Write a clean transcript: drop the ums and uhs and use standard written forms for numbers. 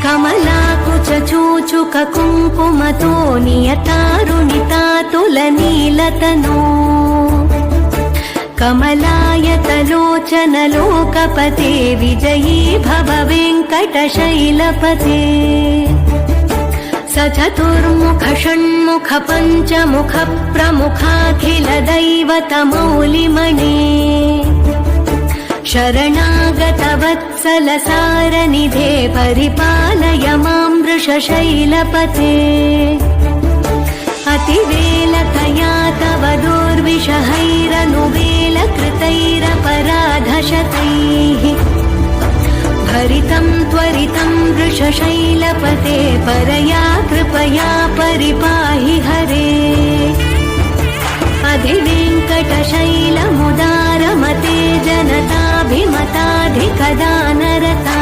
कमलाकुचूचुक कुङ्कुमतो नियतारुणितातुलनीलतनो कमलायतलोचन लोकपते विजयी भव वेङ्कटशैलपते स चतुर्मुख षण्मुख पञ्चमुख प्रमुखाखिल दैवतमौलिमणे शरणागत वत्सल सारनिधे परिपालय मां वृषशैलपते अतिवेलतया तव दुर्विषहैरनुवेलकृतैरपराधशतैः भरितं त्वरितं वृषशैलपते परया कृपया परिपाहि हरे अधिवेङ्कटशैलमुदारमते जनताभिमताधिकदानरता